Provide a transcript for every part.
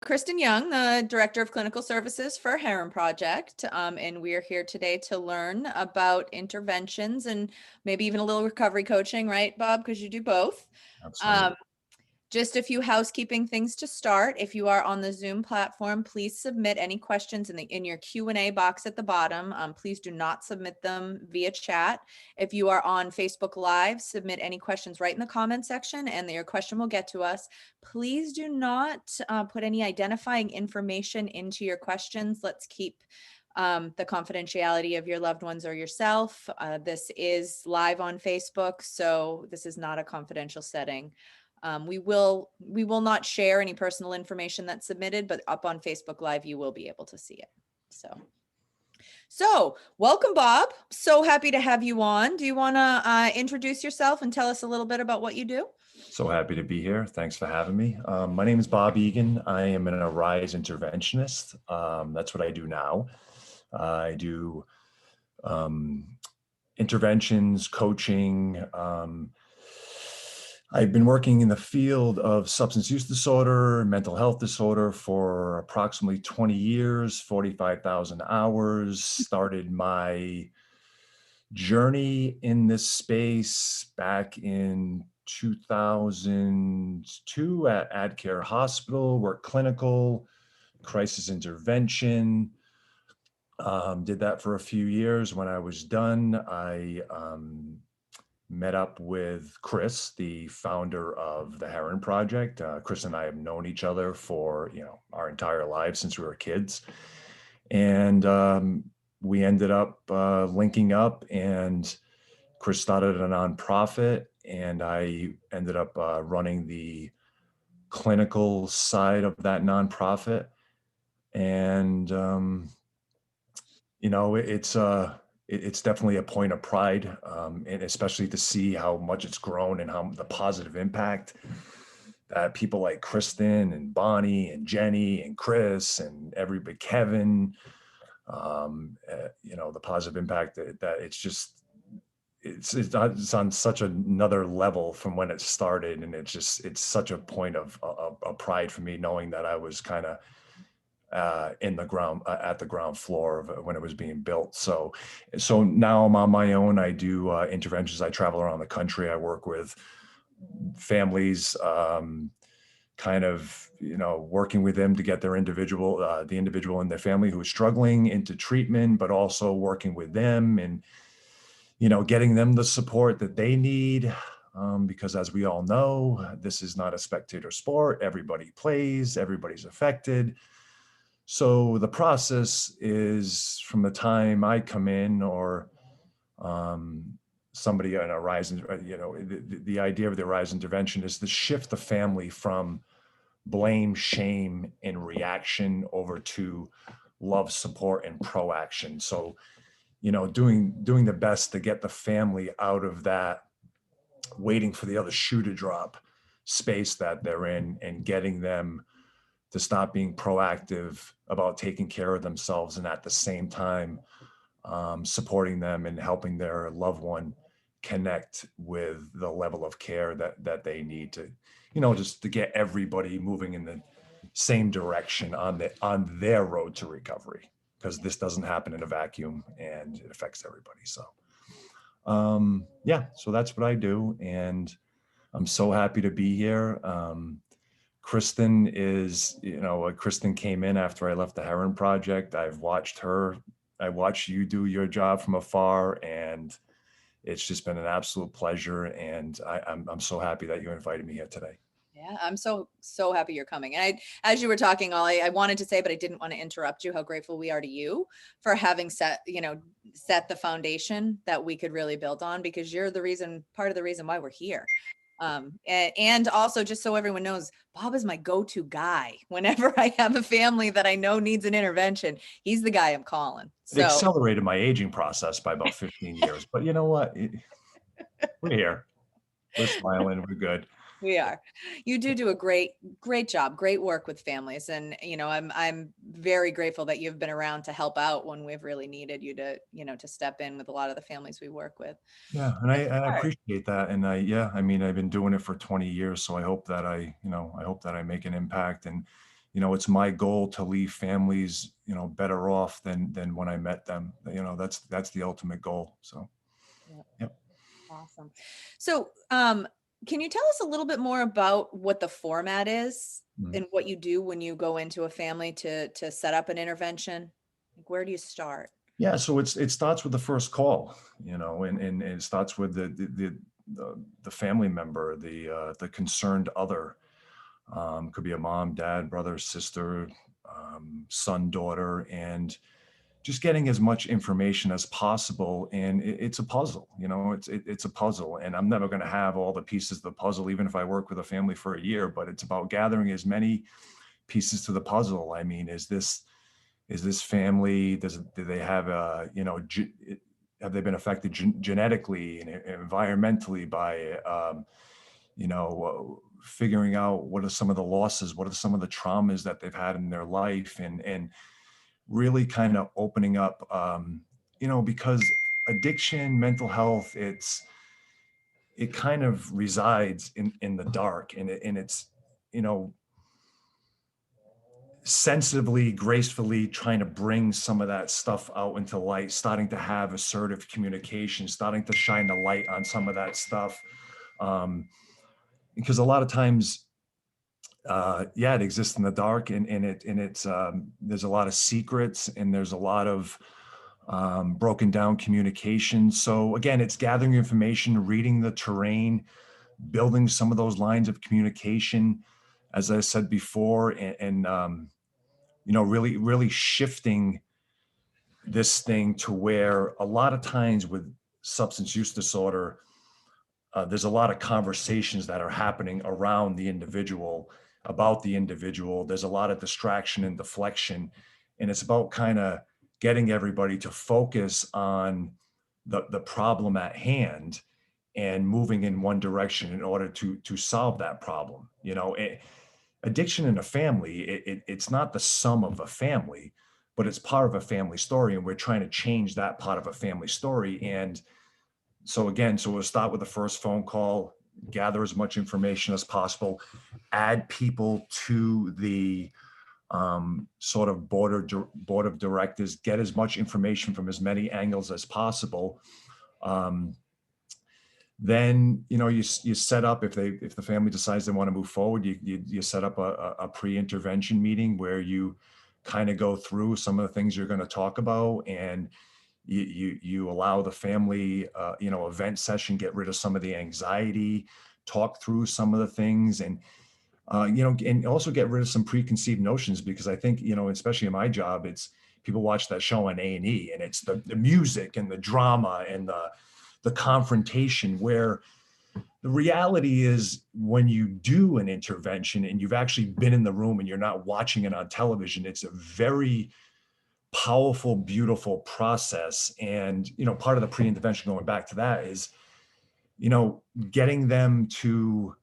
Kristen Young, the Director of Clinical Services for Herren Project, and we are here today to learn about interventions and maybe even a little recovery coaching, right, Bob? Because you do both. Absolutely. Just a few housekeeping things to start. If you are on the Zoom platform, please submit any questions in your Q&A box at the bottom. Please do not submit them via chat. If you are on Facebook Live, submit any questions right in the comment section and your question will get to us. Please do not put any identifying information into your questions. Let's keep the confidentiality of your loved ones or yourself. This is live on Facebook, so this is not a confidential setting. We will not share any personal information that's submitted, but up on Facebook Live, you will be able to see it. So welcome, Bob. So happy to have you on. Do you want to introduce yourself and tell us a little bit about what you do? So happy to be here. Thanks for having me. My name is Bob Eagan. I am an Arise interventionist. That's what I do now. I do interventions, coaching. I've been working in the field of substance use disorder, mental health disorder for approximately 20 years, 45,000 hours. Started my journey in this space back in 2002 at AdCare Hospital, worked clinical, crisis intervention. Did that for a few years. When I was done, I met up with Chris, the founder of the Herren Project. Chris and I have known each other for our entire lives since we were kids, and we ended up linking up. And Chris started a nonprofit, and I ended up running the clinical side of that nonprofit. And it's definitely a point of pride, and especially to see how much it's grown and how the positive impact that people like Kristen and Bonnie and Jenny and Chris and everybody, Kevin, the positive impact that it's on such another level from when it started. And it's such a point of pride for me, knowing that I was kind of in the ground at the ground floor of when it was being built. So now I'm on my own. I do interventions. I travel around the country. I work with families, kind of working with them to get their the individual in their family who is struggling into treatment, but also working with them and getting them the support that they need. Because as we all know, this is not a spectator sport. Everybody plays, everybody's affected. So the process is from the time I come in or somebody in a rise, the idea of the rise intervention is to shift the family from blame, shame, and reaction over to love, support, and proaction. So, doing the best to get the family out of that waiting for the other shoe to drop space that they're in, and getting them to stop being proactive about taking care of themselves, and at the same time supporting them and helping their loved one connect with the level of care that they need to, just to get everybody moving in the same direction on their road to recovery, because this doesn't happen in a vacuum and it affects everybody. So so that's what I do, and I'm so happy to be here. Kristen Kristen came in after I left the Herren Project. I watched you do your job from afar, and it's just been an absolute pleasure. And I'm so happy that you invited me here today. Yeah, I'm so happy you're coming. And as you were talking, I wanted to say, but I didn't want to interrupt you, how grateful we are to you for having set the foundation that we could really build on, because you're part of the reason why we're here. And also, just so everyone knows, Bob is my go-to guy. Whenever I have a family that I know needs an intervention, he's the guy I'm calling. It accelerated my aging process by about 15 years, but you know what? We're here. We're smiling. We're good. We are. You do a great job, great work with families. And, I'm very grateful that you've been around to help out when we've really needed you to step in with a lot of the families we work with. Yeah. And I appreciate that. And I've been doing it for 20 years. So I hope that I make an impact. And, it's my goal to leave families, better off than when I met them. That's the ultimate goal. So, Yep. yep. Awesome. So, can you tell us a little bit more about what the format is Mm. and what you do when you go into a family to set up an intervention? Like, where do you start? Yeah, so it starts with the first call, and it starts with the family member, the concerned other. Could be a mom, dad, brother, sister, son, daughter, and just getting as much information as possible. And it's a puzzle, it's a puzzle, and I'm never going to have all the pieces of the puzzle, even if I work with a family for a year. But it's about gathering as many pieces to the puzzle. I mean, is this family, do they have have they been affected genetically and environmentally by figuring out what are some of the losses, what are some of the traumas that they've had in their life, and really kind of opening up, because addiction, mental health, it kind of resides in the dark, and it's, you know, sensitively, gracefully trying to bring some of that stuff out into light, starting to have assertive communication, starting to shine the light on some of that stuff. Because a lot of times, yeah, it exists in the dark, and there's a lot of secrets, and there's a lot of broken down communication. So again, it's gathering information, reading the terrain, building some of those lines of communication, as I said before, and really, really shifting this thing to where a lot of times with substance use disorder, there's a lot of conversations that are happening around the individual, about the individual. There's a lot of distraction and deflection, and it's about kind of getting everybody to focus on the problem at hand and moving in one direction in order to solve that problem. Addiction in a family, it's not the sum of a family, but it's part of a family story, and we're trying to change that part of a family story. And so again, we'll start with the first phone call, gather as much information as possible, add people to the sort of board of directors, get as much information from as many angles as possible. Um, then you set up, if the family decides they want to move forward, you set up a pre-intervention meeting where you kind of go through some of the things you're going to talk about, and you allow the family, event session, get rid of some of the anxiety, talk through some of the things, and and also get rid of some preconceived notions, because I think, especially in my job, it's people watch that show on A&E, and it's the music and the drama and the confrontation, where the reality is, when you do an intervention and you've actually been in the room and you're not watching it on television, it's a very powerful, beautiful process. And, part of the pre-intervention, going back to that, is, getting them to,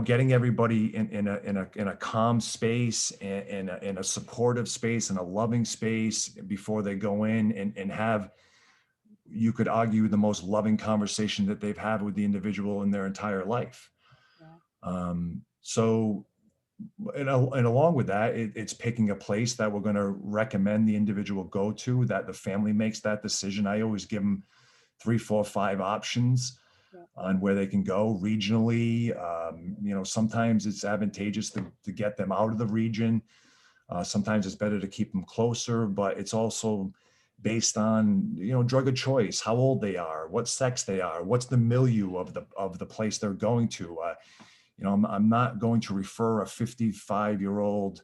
getting everybody in a calm space, and in a supportive space, and a loving space before they go in, and have, you could argue, the most loving conversation that they've had with the individual in their entire life. Yeah. So, and along with that, it's picking a place that we're going to recommend the individual go to, that the family makes that decision. I always give them 3, 4, 5 options Yeah. on where they can go regionally. Sometimes it's advantageous to get them out of the region. Sometimes it's better to keep them closer, but it's also based on, drug of choice, how old they are, what sex they are, what's the milieu of the place they're going to. I'm not going to refer a 55-year-old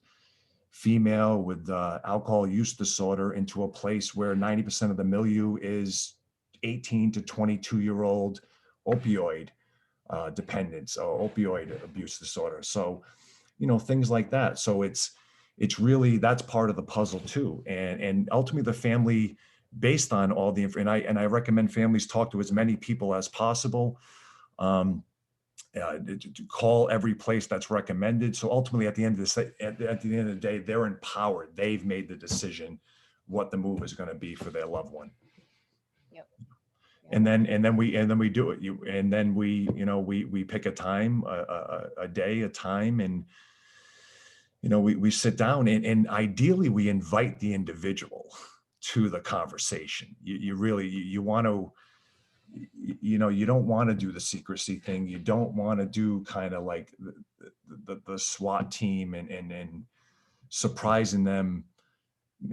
female with alcohol use disorder into a place where 90% of the milieu is 18 to 22-year-old opioid dependence or opioid abuse disorder. So, things like that. So it's really, that's part of the puzzle too. And ultimately, the family, based on all the and I recommend families talk to as many people as possible. To call every place that's recommended. So ultimately, at the end of the day, they're empowered. They've made the decision what the move is going to be for their loved one. Yep. Yeah. and then we do it. And then we pick a time, a day, a time, and we sit down, and ideally we invite the individual to the conversation. You really, you want to, you don't want to do the secrecy thing. You don't want to do kind of like the SWAT team and surprising them.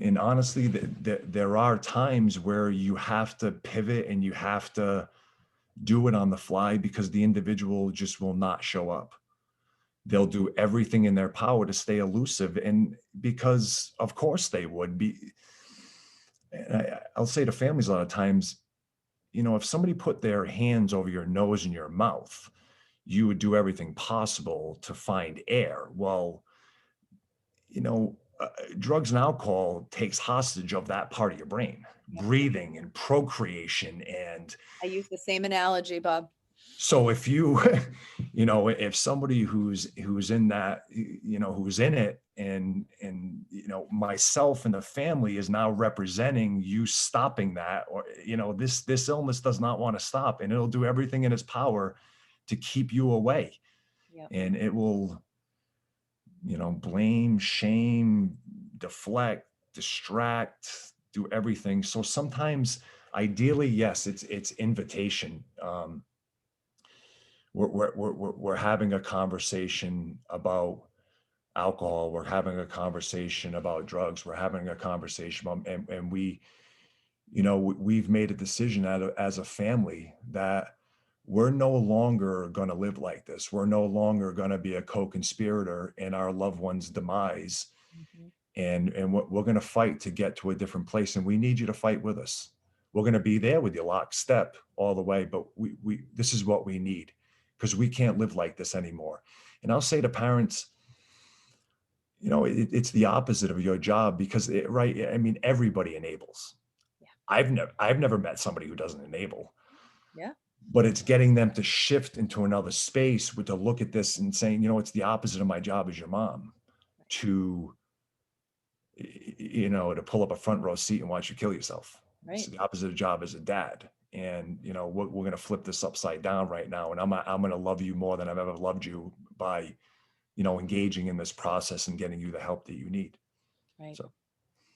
And honestly, there are times where you have to pivot and you have to do it on the fly because the individual just will not show up. They'll do everything in their power to stay elusive. And because of course they would be. I'll say to families a lot of times, if somebody put their hands over your nose and your mouth, you would do everything possible to find air. Well, drugs and alcohol takes hostage of that part of your brain, Yep. breathing and procreation. And I use the same analogy, Bob. so if you, if somebody who's in that, who's in it, and myself and the family is now representing you stopping that, or, this illness does not want to stop, and it'll do everything in its power to keep you away. Yep. And it will, blame, shame, deflect, distract, do everything. So sometimes, ideally, yes, it's invitation. We're having a conversation about alcohol. We're having a conversation about drugs. We're having a conversation about, and we've made a decision as a family that we're no longer going to live like this. We're no longer going to be a co-conspirator in our loved one's demise. Mhm. And we're going to fight to get to a different place. And we need you to fight with us. We're going to be there with you lockstep all the way. But this is what we need, because we can't live like this anymore. And I'll say to parents, it's the opposite of your job, because right. I mean, everybody enables. Yeah. I've never met somebody who doesn't enable. Yeah. But it's getting them to shift into another space to look at this and saying, it's the opposite of my job as your mom to pull up a front row seat and watch you kill yourself. Right. It's the opposite of job as a dad. And, we're going to flip this upside down right now. And I'm going to love you more than I've ever loved you by, engaging in this process and getting you the help that you need. Right. So.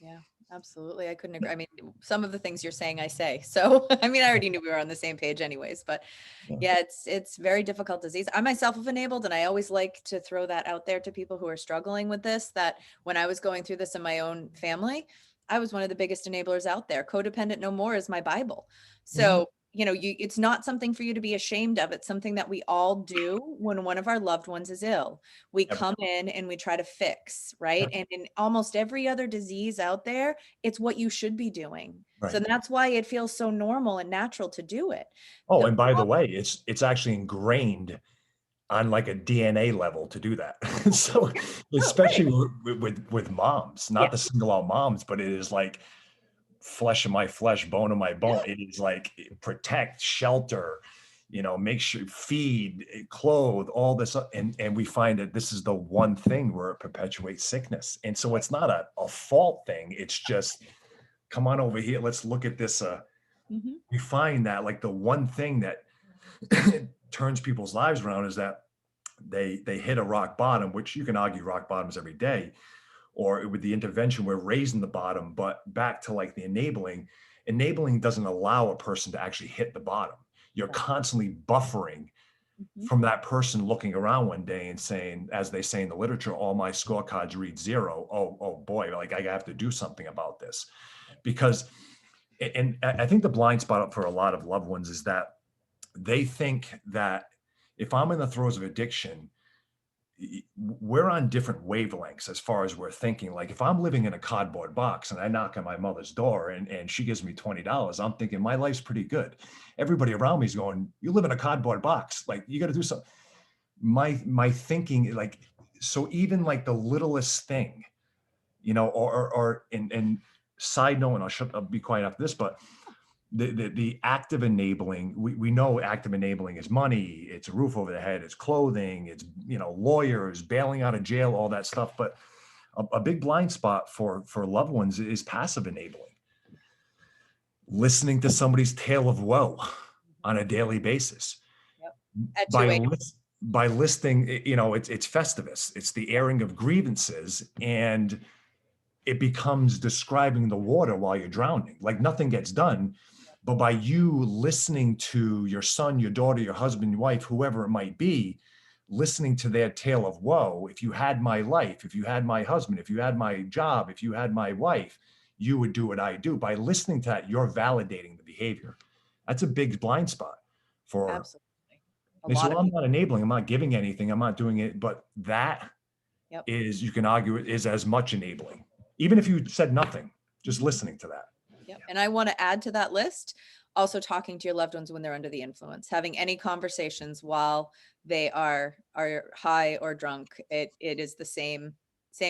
Yeah, absolutely. I couldn't agree. I mean, some of the things you're saying, I say. So, I mean, I already knew we were on the same page anyways, but yeah, it's very difficult disease. I myself have enabled, and I always like to throw that out there to people who are struggling with this, that when I was going through this in my own family, I was one of the biggest enablers out there. Codependent No More is my Bible. So, it's not something for you to be ashamed of. It's something that we all do when one of our loved ones is ill. We come in and we try to fix, right? And in almost every other disease out there, it's what you should be doing. Right. So that's why it feels so normal and natural to do it. Oh, and by the way, it's actually ingrained on like a DNA level to do that. So especially with moms, not to single out moms, but it is like flesh of my flesh, bone of my bone. It is like protect, shelter, make sure, feed, clothe, all this. And we find that this is the one thing where it perpetuates sickness. And so it's not a fault thing. It's just, come on over here. Let's look at this. We find that like the one thing that turns people's lives around is that they hit a rock bottom, which you can argue rock bottoms every day, or with the intervention, we're raising the bottom. But back to like the enabling doesn't allow a person to actually hit the bottom. You're constantly buffering from that person looking around one day and saying, as they say in the literature, all my scorecards read 0. Oh boy, like I have to do something about this. Because, and I think the blind spot for a lot of loved ones is that they think that if I'm in the throes of addiction, we're on different wavelengths as far as we're thinking. Like if I'm living in a cardboard box and I knock on my mother's door and she gives me $20, I'm thinking my life's pretty good. Everybody around me is going, you live in a cardboard box. Like you got to do something. My thinking, like, so even like the littlest thing, and side note, and I'll be quiet after this, but the active enabling, we know active enabling is money, it's a roof over the head, it's clothing, it's lawyers, bailing out of jail, all that stuff. But a big blind spot for loved ones is passive enabling. listening to somebody's tale of woe on a daily basis. Yep. At By 2 a.m. by listing, it's Festivus. It's the airing of grievances, and it becomes describing the water while you're drowning. Like nothing gets done, but by you listening to your son, your daughter, your husband, your wife, whoever it might be, listening to their tale of woe. If you had my life, if you had my husband, if you had my job, if you had my wife, you would do what I do. By listening to that, you're validating the behavior. That's a big blind spot for. Absolutely. A They say, lot well, of I'm people. not enabling, I'm not giving anything, I'm not doing it. But that Yep. is, you can argue, it is as much enabling. Even if you said nothing, just listening to that. Yep. And I want to add to that list, also talking to your loved ones when they're under the influence, having any conversations while they are high or drunk. It is the same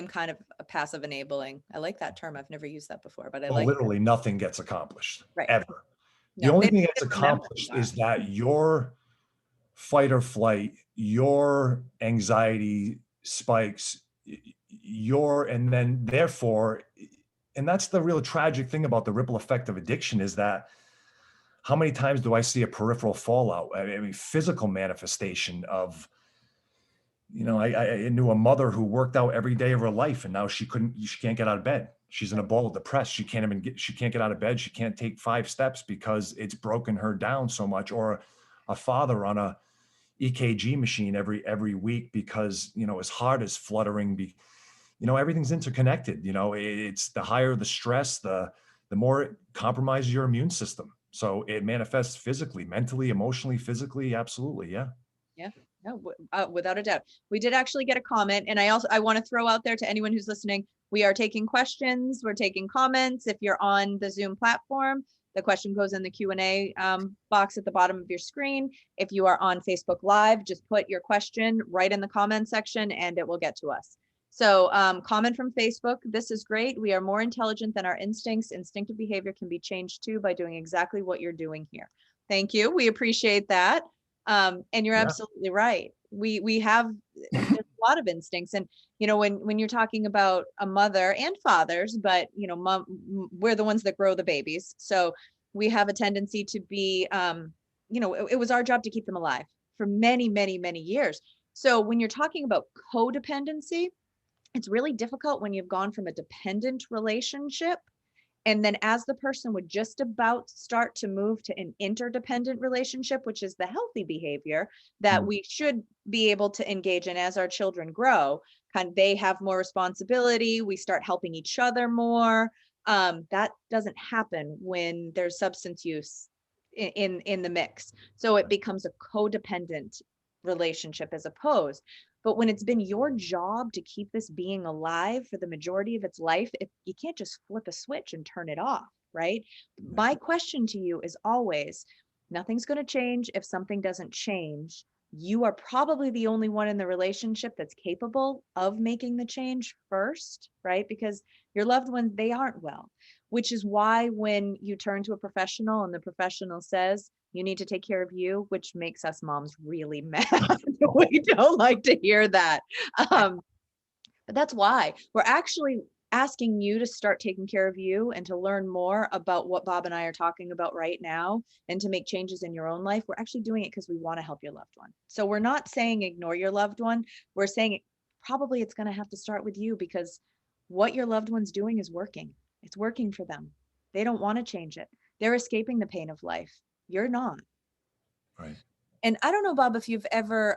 kind of a passive enabling. I like that term. I've never used that before, but I Well, like that. literally nothing gets accomplished, Right. ever. The No, only they thing don't that's even remember who accomplished you are. is that your fight or flight, your anxiety spikes, and then therefore, and that's the real tragic thing about the ripple effect of addiction, is that how many times do I see a peripheral fallout? I mean, physical manifestation of, I knew a mother who worked out every day of her life, and now she can't get out of bed. She's in a ball, depressed. She can't get out of bed. She can't take 5 steps because it's broken her down so much. Or a father on a EKG machine every week because, his heart is fluttering. Everything's interconnected. It's the higher the stress, the more it compromises your immune system. So it manifests physically, mentally, emotionally, physically. Absolutely. Yeah. Yeah, no, without a doubt. We did actually get a comment, and I want to throw out there to anyone who's listening, we are taking questions, we're taking comments. If you're on the Zoom platform, the question goes in the Q&A box at the bottom of your screen. If you are on Facebook Live, just put your question right in the comment section and it will get to us. So comment from Facebook, this is great. We are more intelligent than our instincts. Instinctive behavior can be changed too by doing exactly what you're doing here. Thank you. We appreciate that. And you're Yeah. absolutely right. We have there's a lot of instincts, and when you're talking about a mother and fathers, but mom, we're the ones that grow the babies, so we have a tendency to be, it was our job to keep them alive for many, many, many years. So when you're talking about codependency, it's really difficult when you've gone from a dependent relationship, and then as the person would just about start to move to an interdependent relationship, which is the healthy behavior that we should be able to engage in as our children grow, they have more responsibility, we start helping each other more. That doesn't happen when there's substance use in the mix. So it becomes a codependent relationship as opposed. But when it's been your job to keep this being alive for the majority of its life, you can't just flip a switch and turn it off, right? My question to you is always, nothing's going to change if something doesn't change. You are probably the only one in the relationship that's capable of making the change first, right? Because your loved ones, they aren't well, which is why when you turn to a professional and the professional says, you need to take care of you, which makes us moms really mad. We don't like to hear that. But that's why we're actually asking you to start taking care of you and to learn more about what Bob and I are talking about right now and to make changes in your own life. We're actually doing it because we want to help your loved one. So we're not saying ignore your loved one. We're saying probably it's going to have to start with you, because what your loved one's doing is working. It's working for them. They don't want to change it. They're escaping the pain of life. You're not. Right. And I don't know, Bob, if you've ever,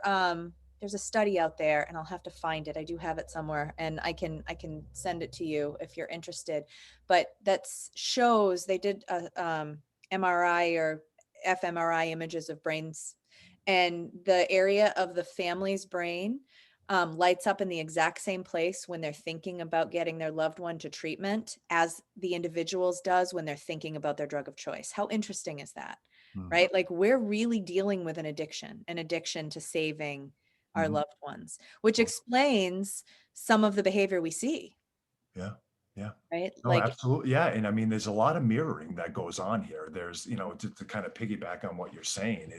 there's a study out there, and I'll have to find it. I do have it somewhere, and I can send it to you if you're interested. But that shows they did a MRI or fMRI images of brains, and the area of the family's brain lights up in the exact same place when they're thinking about getting their loved one to treatment as the individual's does when they're thinking about their drug of choice. How interesting is that? Right? Like we're really dealing with an addiction to saving our loved ones, which explains some of the behavior we see. Yeah. Yeah. Right? No, Like, absolutely. Yeah. And I mean, there's a lot of mirroring that goes on here. There's, to kind of piggyback on what you're saying,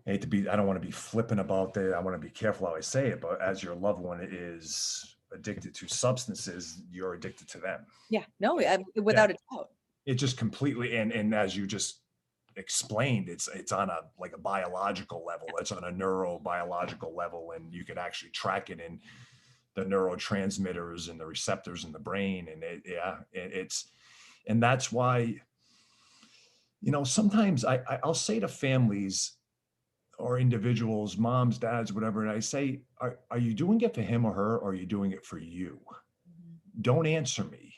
I don't want to be flippant about it. I want to be careful how I say it, but as your loved one is addicted to substances, you're addicted to them. yeah, no, Yeah. without a doubt. it just completely, and as you just explained, it's on a like a biological level, it's on a neurobiological level, and you can actually track it in the neurotransmitters and the receptors in the brain. And it's, and that's why, sometimes I'll say to families or individuals, moms, dads, whatever, and I say, are you doing it for him or her, or are you doing it for you? Mhm. Don't answer me,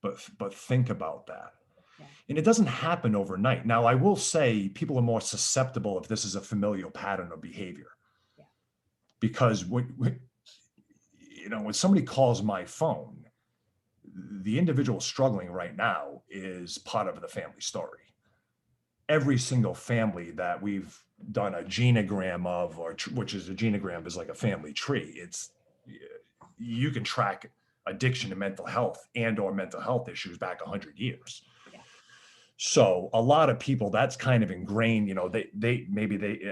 but think about that. Yeah. And it doesn't happen overnight. Now, I will say people are more susceptible if this is a familial pattern of behavior, Yeah. because when somebody calls my phone, the individual struggling right now is part of the family story. Every single family that we've done a genogram of, which is a genogram is like a family tree. You can track addiction and mental health or mental health issues back 100 years. Yeah. So a lot of people, that's kind of ingrained,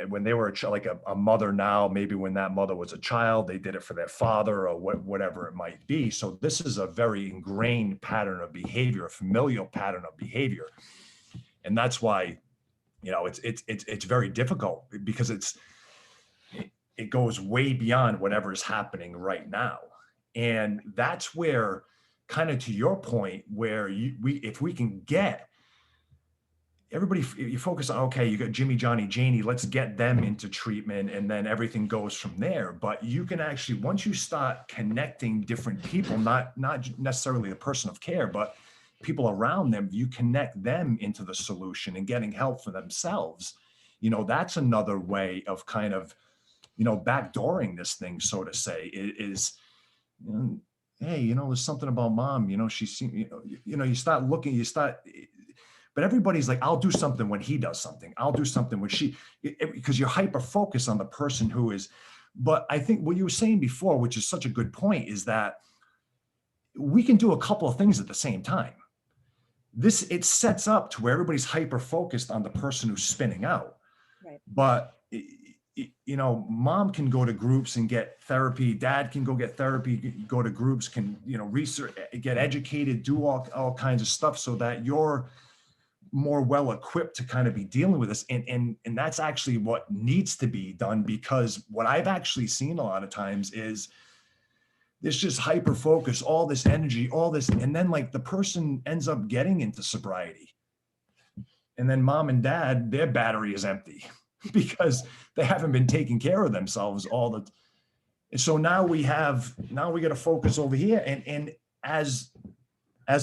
when they were like a mother now, maybe when that mother was a child, they did it for their father or whatever it might be. So this is a very ingrained pattern of behavior, a familial pattern of behavior. And that's why, it's very difficult, because it goes way beyond whatever is happening right now. And that's where, kind of to your point, where if we can get everybody, you focus on, okay, you got Jimmy, Johnny, Janie, let's get them into treatment, and then everything goes from there. But you can actually, once you start connecting different people, not necessarily the person of care, but people around them, you connect them into the solution and getting help for themselves. That's another way of kind of, backdooring this thing, so to say, is, hey, there's something about mom, she's, you start looking, but everybody's like, I'll do something when he does something. I'll do something when because you're hyper focused on the person who is. But I think what you were saying before, which is such a good point, is that we can do a couple of things at the same time. It sets up to where everybody's hyper focused on the person who's spinning out. Right. But mom can go to groups and get therapy. Dad can go get therapy, go to groups, can, research, get educated, do all kinds of stuff, so that you're more well equipped to kind of be dealing with this. And that's actually what needs to be done, because what I've actually seen a lot of times is there's just hyper focus, all this energy, all this, and then like the person ends up getting into sobriety, and then mom and dad, their battery is empty because they haven't been taking care of themselves and so now we got to focus over here, and as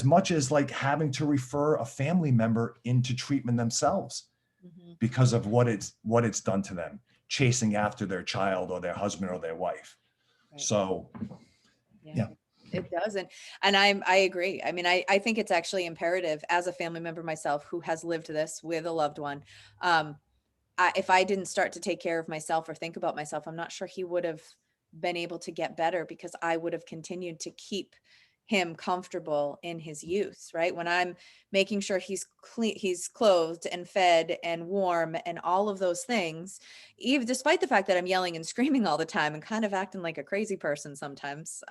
much as like having to refer a family member into treatment themselves, because of what it's done to them, chasing after their child or their husband or their wife. Right. So yeah. It doesn't. And I agree. I mean, I think it's actually imperative, as a family member myself who has lived this with a loved one. If I didn't start to take care of myself or think about myself, I'm not sure he would have been able to get better, because I would have continued to keep him comfortable in his use, right? When I'm making sure he's clean, he's clothed and fed and warm and all of those things, even despite the fact that I'm yelling and screaming all the time and kind of acting like a crazy person sometimes,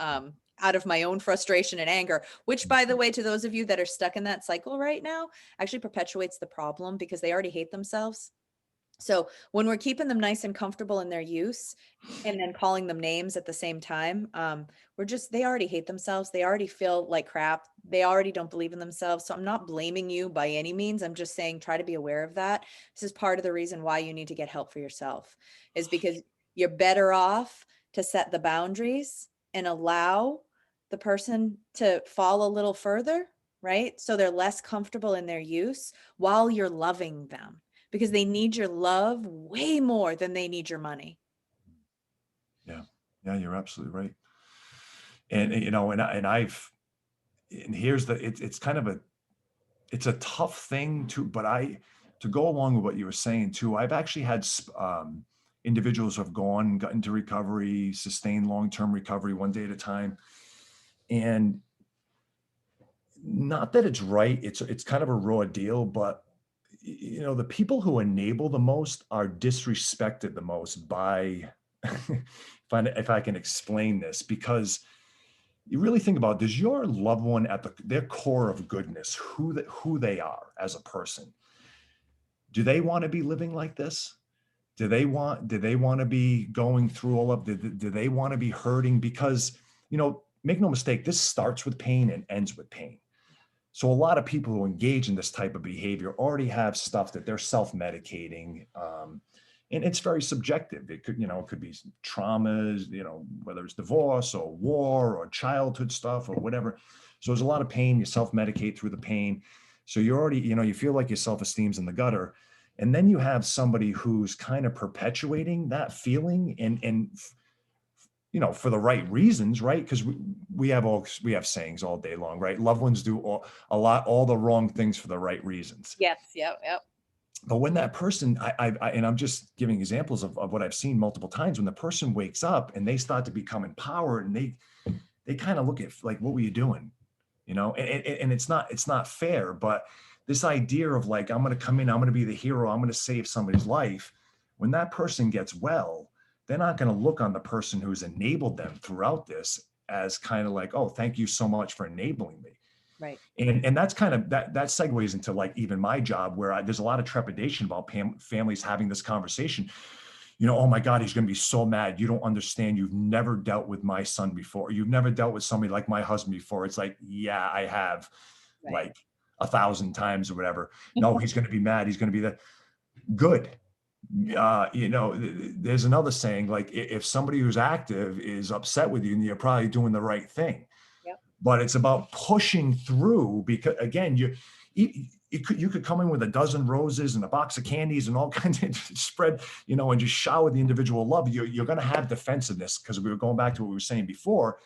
out of my own frustration and anger, which, by the way, to those of you that are stuck in that cycle right now, actually perpetuates the problem, because they already hate themselves. So when we're keeping them nice and comfortable in their use and then calling them names at the same time, they already hate themselves. They already feel like crap. They already don't believe in themselves. So I'm not blaming you by any means. I'm just saying, try to be aware of that. This is part of the reason why you need to get help for yourself, is because you're better off to set the boundaries and allow the person to fall a little further, right? So they're less comfortable in their use while you're loving them, because they need your love way more than they need your money. Yeah, you're absolutely right. And it's kind of it's a tough thing to go along with what you were saying too. I've actually had individuals who have got into recovery, sustained long-term recovery, one day at a time. And not that it's right, it's kind of a raw deal, but the people who enable the most are disrespected the most by, if I can explain this, because you really think about, does your loved one at their core of goodness, who they are as a person, do they want to be living like this? Do they want to be going through all of do they want to be hurting? Because, make no mistake, this starts with pain and ends with pain. So a lot of people who engage in this type of behavior already have stuff that they're self-medicating. And it's very subjective. It could be traumas, whether it's divorce or war or childhood stuff or whatever. So there's a lot of pain. You self-medicate through the pain. So you're already, you feel like your self-esteem's in the gutter. And then you have somebody who's kind of perpetuating that feeling and for the right reasons, right? Because we have sayings all day long, right? Loved ones do all the wrong things for the right reasons. Yes. Yep. Yep. But when that person, and I'm just giving examples of what I've seen multiple times, when the person wakes up and they start to become empowered, and they kind of look at like, what were you doing? And it's not fair, but this idea of like, I'm going to come in, I'm going to be the hero, I'm going to save somebody's life. When that person gets well, they're not going to look on the person who's enabled them throughout this as kind of like, oh, thank you so much for enabling me. Right. And that's kind of that segues into like even my job, where there's a lot of trepidation about families having this conversation. Oh my God, he's going to be so mad. You don't understand. You've never dealt with my son before. You've never dealt with somebody like my husband before. It's like, yeah, I have, Right. like 1,000 times or whatever. No, he's going to be mad. He's going to be good. There's another saying, like, if somebody who's active is upset with you, and you're probably doing the right thing. Yep. But it's about pushing through, because again, you could come in with a dozen roses and a box of candies and all kinds of spread, and just shower the individual love. You're going to have defensiveness, because we were going back to what we were saying before.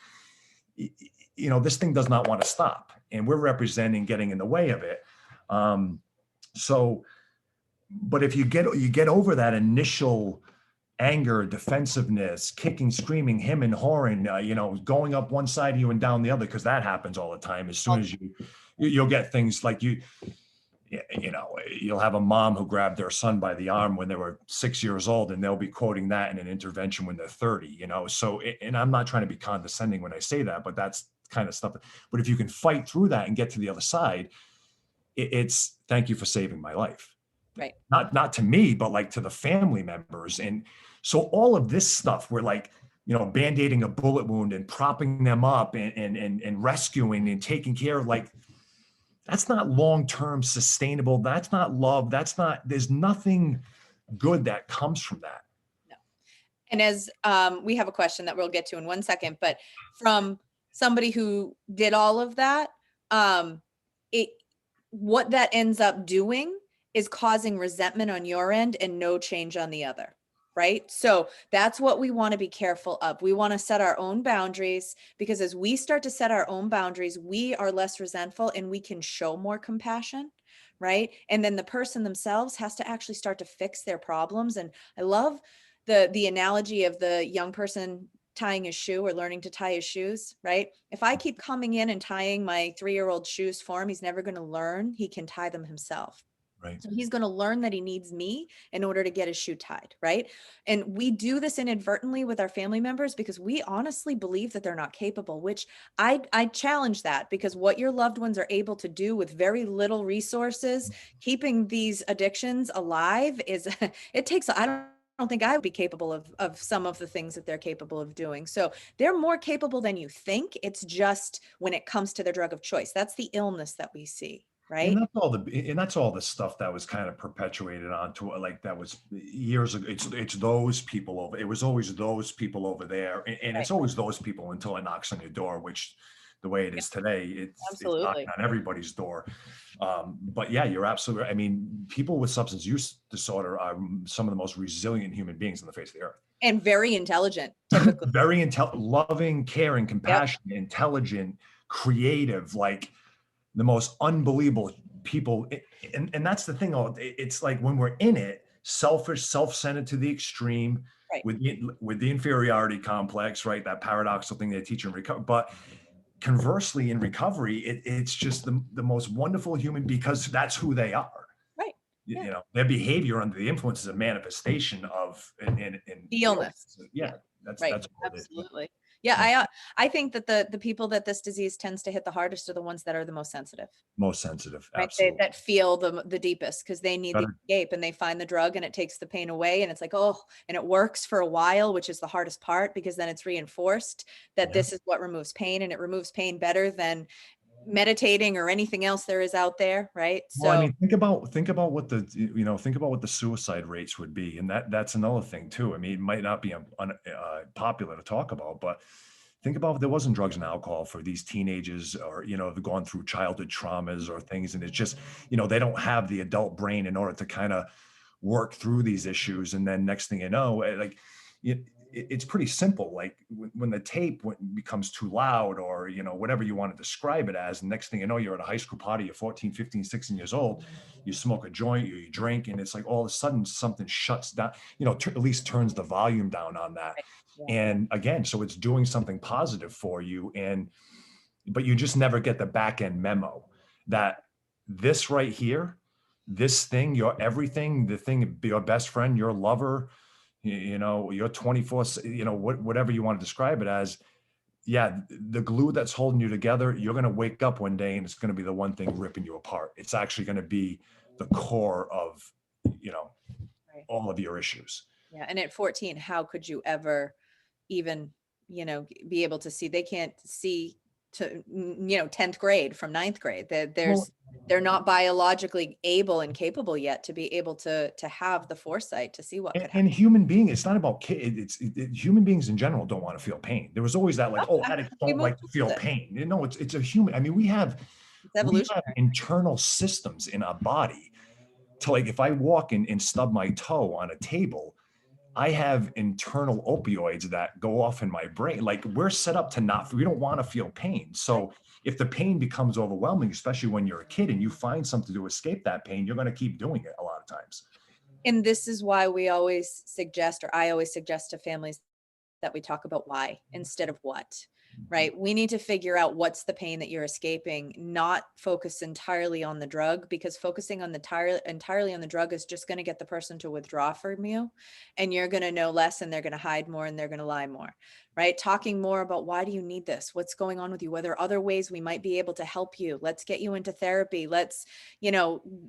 This thing does not want to stop, and we're representing getting in the way of it. But if you get over that initial anger, defensiveness, kicking, screaming, him and hawing, going up one side of you and down the other, because that happens all the time. As soon as you'll get things like you'll have a mom who grabbed their son by the arm when they were 6 years old, and they'll be quoting that in an intervention when they're 30, So, and I'm not trying to be condescending when I say that, but that's kind of stuff. But if you can fight through that and get to the other side, it's thank you for saving my life. Right. Not to me, but like to the family members. And so all of this stuff, we're like, band-aiding a bullet wound and propping them up and rescuing and taking care of, like, that's not long-term sustainable. That's not love. There's nothing good that comes from that. No. And as we have a question that we'll get to in 1 second, but from somebody who did all of that, what that ends up doing is causing resentment on your end and no change on the other, right? So that's what we want to be careful of. We want to set our own boundaries, because as we start to set our own boundaries, we are less resentful and we can show more compassion, right? And then the person themselves has to actually start to fix their problems. And I love the analogy of the young person tying his shoe or learning to tie his shoes, right? If I keep coming in and tying my 3-year-old shoes for him, he's never going to learn he can tie them himself. Right. So he's going to learn that he needs me in order to get his shoe tied, right? And we do this inadvertently with our family members because we honestly believe that they're not capable, which I challenge that, because what your loved ones are able to do with very little resources, keeping these addictions alive it takes, I don't think I would be capable of some of the things that they're capable of doing. So they're more capable than you think. It's just when it comes to their drug of choice, that's the illness that we see. Right. And that's all the stuff that was kind of perpetuated onto it. Like, that was years ago. It's those people over. It was always those people over there. And Right. It's always those people until it knocks on your door, which the way it is today, it's knocking on everybody's door. But yeah, you're absolutely right. I mean, people with substance use disorder are some of the most resilient human beings on the face of the earth. And very intelligent, typically. Very loving, caring, compassionate, intelligent, creative, like the most unbelievable people. And that's the thing. It's like, when we're in it, selfish, self-centered to the extreme, right, with the inferiority complex, right? That paradoxical thing they teach in recovery. But conversely, in recovery, it's just the most wonderful human, because that's who they are. Right. Yeah. Their behavior under the influence is a manifestation of the illness. Yeah. That's right. That's Absolutely. Yeah, Yeah. I think that the people that this disease tends to hit the hardest are the ones that are the most sensitive, Most sensitive. right? They, Absolutely. that feel the deepest because they need the Better. escape, and they find the drug and it takes the pain away, and it's like, oh, and it works for a while, which is the hardest part because then it's reinforced that Yeah. this is what removes pain, and it removes pain better than meditating or anything else there is out there, right? Well, I So mean, think about what the think about what the suicide rates would be, and that's another thing too. I mean, it might not be popular to talk about, but think about if there wasn't drugs and alcohol for these teenagers, or they've gone through childhood traumas or things, and it's just they don't have the adult brain in order to kind of work through these issues, and then next thing you know, like it's pretty simple. Like when the tape becomes too loud, or whatever you want to describe it as, and next thing you know, you're at a high school party, you're 14, 15, 16 years old, you smoke a joint, you drink, and it's like all of a sudden something shuts down, at least turns the volume down on that. yeah. And again, so it's doing something positive for you, but you just never get the back end memo that this right here, this thing, your everything, the thing, your best friend, your lover, your 24, whatever you want to describe it as. Yeah, the glue that's holding you together, you're going to wake up one day and it's going to be the one thing ripping you apart. It's actually going to be the core of, you know, Right. all of your issues. Yeah. And at 14, how could you ever even, be able to see? They can't see to, 10th grade from ninth grade. Well, They're not biologically able and capable yet to be able to have the foresight to see what and, could happen. and human being, it's not about kids. Human beings in general don't want to feel pain. There was always that, like, oh, addicts We don't moved like to past feel it. pain. No, it's a human. I mean, It's we have evolutionary. internal systems in our body to, like, if I walk and stub my toe on a table, I have internal opioids that go off in my brain. Like, we're set up to not, we don't want to feel pain. So if the pain becomes overwhelming, especially when you're a kid and you find something to escape that pain, you're going to keep doing it a lot of times. And this is why we always suggest, or I always suggest to families, that we talk about why instead of what, right? We need to figure out what's the pain that you're escaping, not focus entirely on the drug, because focusing on the entirely on the drug is just going to get the person to withdraw from you, and you're going to know less, and they're going to hide more, and they're going to lie more, right? Talking more about why do you need this? What's going on with you? Are there other ways we might be able to help you? Let's get you into therapy. Let's,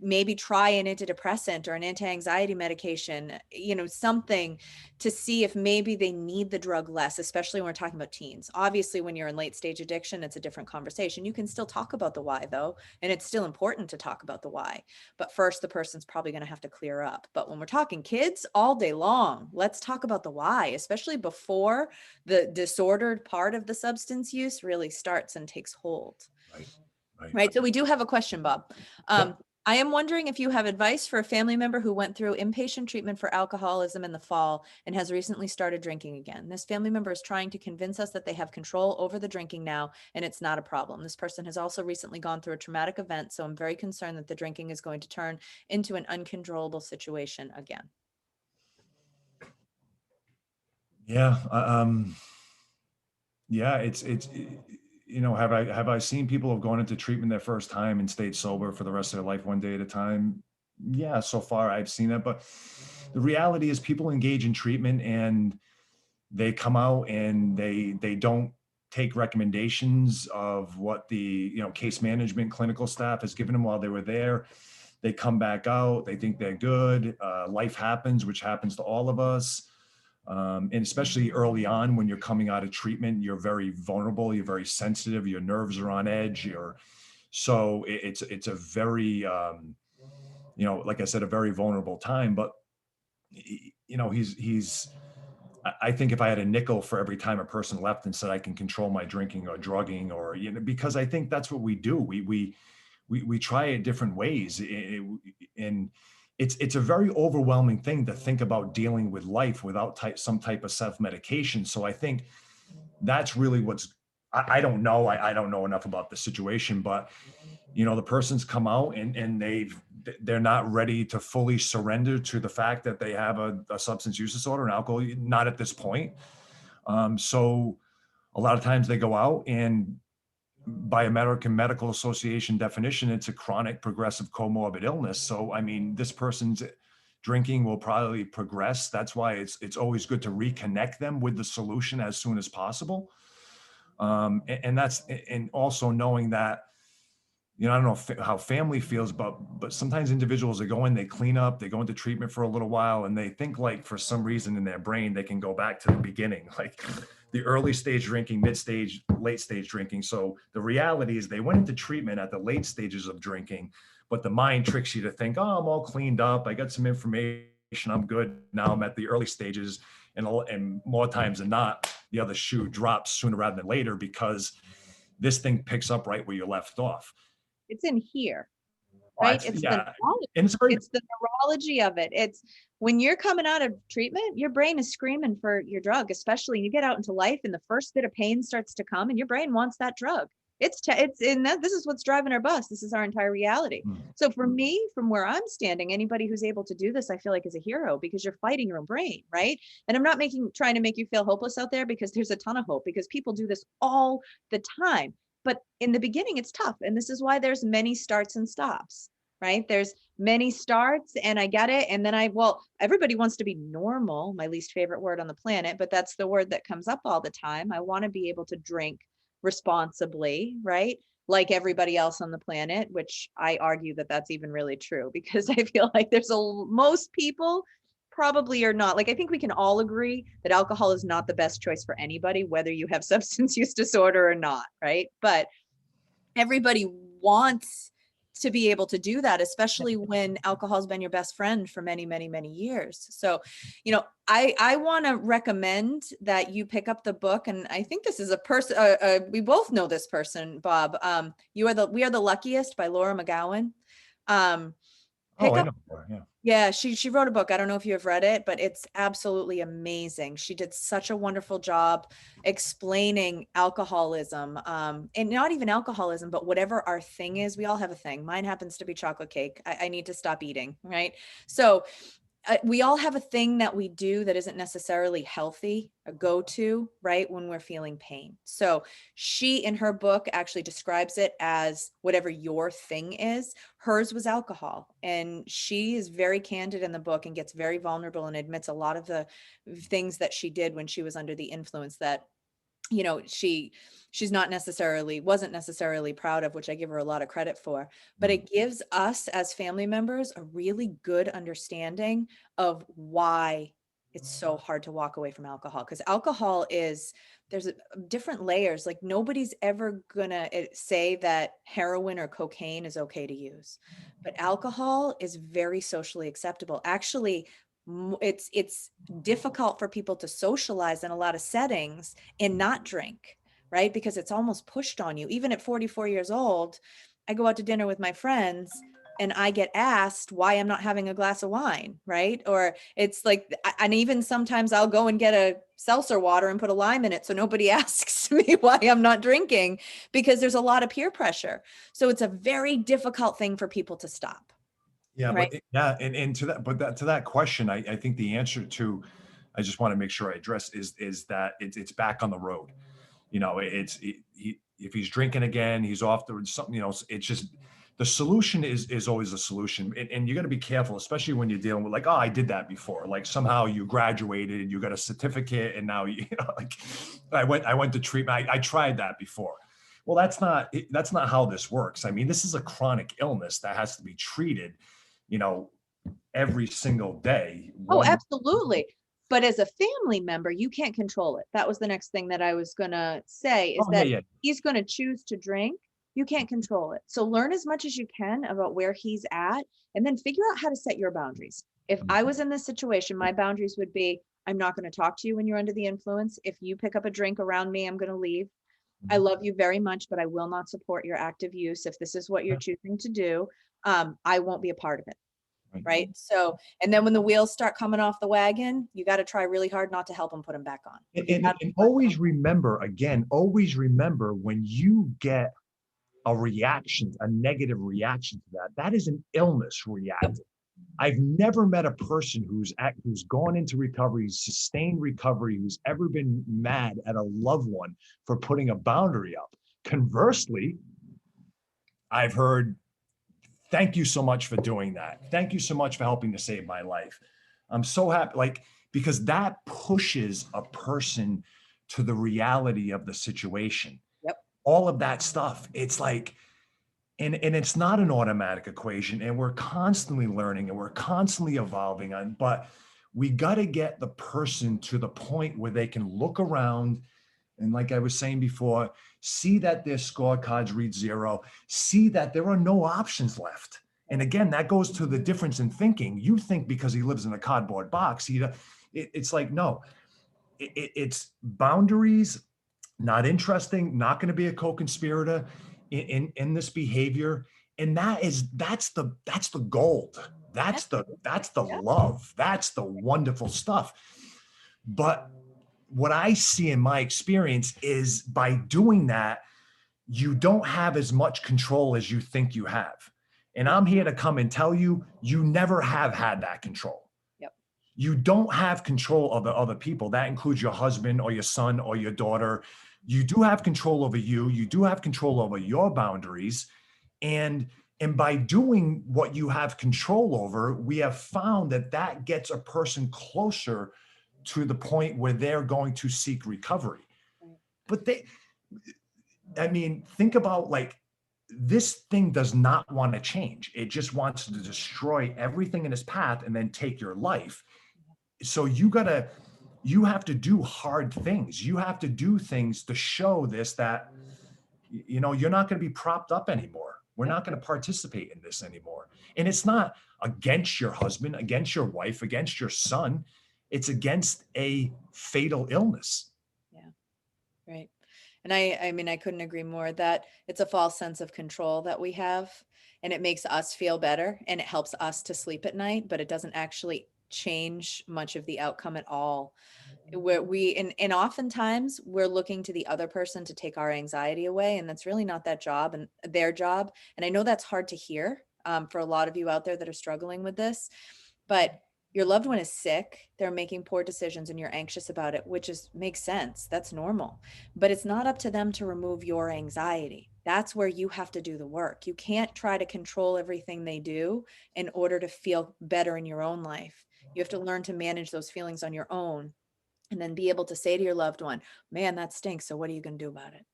maybe try an antidepressant or an anti-anxiety medication, something to see if maybe they need the drug less, especially when we're talking about teens. Obviously, when you're in late stage addiction, it's a different conversation. You can still talk about the why though, and it's still important to talk about the why. But first, the person's probably going to have to clear up. But when we're talking kids all day long, let's talk about the why, especially before the disordered part of the substance use really starts and takes hold. Right. Right. Right. So we do have a question, Bob. Yep. I am wondering if you have advice for a family member who went through inpatient treatment for alcoholism in the fall and has recently started drinking again. This family member is trying to convince us that they have control over the drinking now, and it's not a problem. This person has also recently gone through a traumatic event, so I'm very concerned that the drinking is going to turn into an uncontrollable situation again. Yeah. Yeah. Have I seen people have gone into treatment their first time and stayed sober for the rest of their life, one day at a time? Yeah, so far I've seen that. But the reality is people engage in treatment and they come out and they don't take recommendations of what the case management clinical staff has given them while they were there. They come back out, they think they're good. Life happens, which happens to all of us. And especially early on when you're coming out of treatment, you're very vulnerable, you're very sensitive, your nerves are on edge. So it's a very like I said, a very vulnerable time. But he's I think if I had a nickel for every time a person left and said I can control my drinking or drugging, or because I think that's what we do. We try it different ways, and it's a very overwhelming thing to think about dealing with life without some type of self-medication. So I think that's really what's I don't know. I don't know enough about the situation, but the person's come out and they're not ready to fully surrender to the fact that they have a substance use disorder and alcohol, not at this point. So a lot of times they go out, and by American Medical Association definition, it's a chronic progressive comorbid illness. So, I mean, this person's drinking will probably progress. That's why it's always good to reconnect them with the solution as soon as possible. And also knowing that, I don't know how family feels, but sometimes individuals that go in, they clean up, they go into treatment for a little while, and they think like for some reason in their brain they can go back to the beginning, like the early stage drinking, mid stage, late stage drinking. So the reality is they went into treatment at the late stages of drinking, but the mind tricks you to think, oh, I'm all cleaned up, I got some information, I'm good. Now I'm at the early stages, and more times than not, the other shoe drops sooner rather than later because this thing picks up right where you left off. It's in here, right? It's the Yeah, neurology. and it's very, It's the neurology of it. It's when you're coming out of treatment, your brain is screaming for your drug, especially you get out into life and the first bit of pain starts to come and your brain wants that drug. It's in that. This is what's driving our bus. This is our entire reality. So for me, from where I'm standing, anybody who's able to do this, I feel like is a hero because you're fighting your own brain, right? And I'm not trying to make you feel hopeless out there because there's a ton of hope because people do this all the time. But in the beginning, it's tough. And this is why there's many starts and stops, right? There's many starts and I get it. And then everybody wants to be normal, my least favorite word on the planet, but that's the word that comes up all the time. I want to be able to drink responsibly, right? Like everybody else on the planet, which I argue that that's even really true because I feel like most people probably are not. Like, I think we can all agree that alcohol is not the best choice for anybody, whether you have substance use disorder or not, right? But everybody wants to be able to do that, especially when alcohol has been your best friend for many, many, many years. So, I want to recommend that you pick up the book. And I think this is a person, we both know this person, Bob. We Are the Luckiest by Laura McGowan. I know. Yeah. Yeah, she wrote a book. I don't know if you have read it, but it's absolutely amazing. She did such a wonderful job explaining alcoholism, and not even alcoholism, but whatever our thing is. We all have a thing. Mine happens to be chocolate cake. I need to stop eating, right? So we all have a thing that we do that isn't necessarily healthy, a go-to, right? When we're feeling pain. So she, in her book, actually describes it as whatever your thing is. Hers was alcohol. And she is very candid in the book and gets very vulnerable and admits a lot of the things that she did when she was under the influence that she's wasn't necessarily proud of, which I give her a lot of credit for, but it gives us as family members a really good understanding of why it's so hard to walk away from alcohol. Because alcohol there's different layers. Like nobody's ever gonna say that heroin or cocaine is okay to use, but alcohol is very socially acceptable. Actually, it's difficult for people to socialize in a lot of settings and not drink, right? Because it's almost pushed on you. Even at 44 years old, I go out to dinner with my friends and I get asked why I'm not having a glass of wine, right? Or it's like, and even sometimes I'll go and get a seltzer water and put a lime in it so nobody asks me why I'm not drinking, because there's a lot of peer pressure. So it's a very difficult thing for people to stop. Yeah, Right. and to that question, I think the answer to, I just want to make sure I address is that it's back on the road. If he's drinking again, he's off the something. It's just the solution is always a solution, and you got to be careful, especially when you're dealing with like, oh, I did that before. Like somehow you graduated and you got a certificate, and now like I went to treatment. I tried that before. Well, that's not how this works. I mean, this is a chronic illness that has to be treated every single day. Oh, absolutely. But as a family member, you can't control it. That was the next thing that I was going to say is that he's going to choose to drink. You can't control it. So learn as much as you can about where he's at and then figure out how to set your boundaries. If I was in this situation, my boundaries would be, I'm not going to talk to you when you're under the influence. If you pick up a drink around me, I'm going to leave. I love you very much, but I will not support your active use. If this is what you're choosing to do, I won't be a part of it. Right. So, and then when the wheels start coming off the wagon, you got to try really hard not to help them put them back on. And always remember when you get a negative reaction to that is an illness reacting. I've never met a person who's gone into recovery, sustained recovery, who's ever been mad at a loved one for putting a boundary up. Conversely, I've heard Thank you so much for doing that. Thank you so much for helping to save my life. I'm so happy, like, because that pushes a person to the reality of the situation. Yep. All of that stuff. It's like, and it's not an automatic equation, and we're constantly learning and we're constantly evolving on, but we got to get the person to the point where they can look around and, like I was saying before, see that their scorecards read zero, see that there are no options left. And again, that goes to the difference in thinking. You think because he lives in a cardboard box, it's like, no, it's boundaries, not interesting, not going to be a co-conspirator in this behavior. And that's the gold. That's the Yeah. love. That's the wonderful stuff. But what I see in my experience is by doing that, you don't have as much control as you think you have. And I'm here to come and tell you, you never have had that control. Yep. You don't have control of the other people. That includes your husband or your son or your daughter. You do have control over you. You do have control over your boundaries. And by doing what you have control over, we have found that that gets a person closer to the point where they're going to seek recovery. But think about, like, this thing does not want to change. It just wants to destroy everything in its path and then take your life. So you have to do hard things. You have to do things to show this, that, you're not going to be propped up anymore. We're not going to participate in this anymore. And it's not against your husband, against your wife, against your son. It's against a fatal illness. Yeah. Right. And I couldn't agree more that it's a false sense of control that we have, and it makes us feel better and it helps us to sleep at night, but it doesn't actually change much of the outcome at all. Where and oftentimes we're looking to the other person to take our anxiety away, and that's really not that job and their job. And I know that's hard to hear for a lot of you out there that are struggling with this, but your loved one is sick, they're making poor decisions and you're anxious about it, which makes sense. That's normal. But it's not up to them to remove your anxiety. That's where you have to do the work. You can't try to control everything they do in order to feel better in your own life. You have to learn to manage those feelings on your own, and then be able to say to your loved one, man, that stinks. So what are you going to do about it?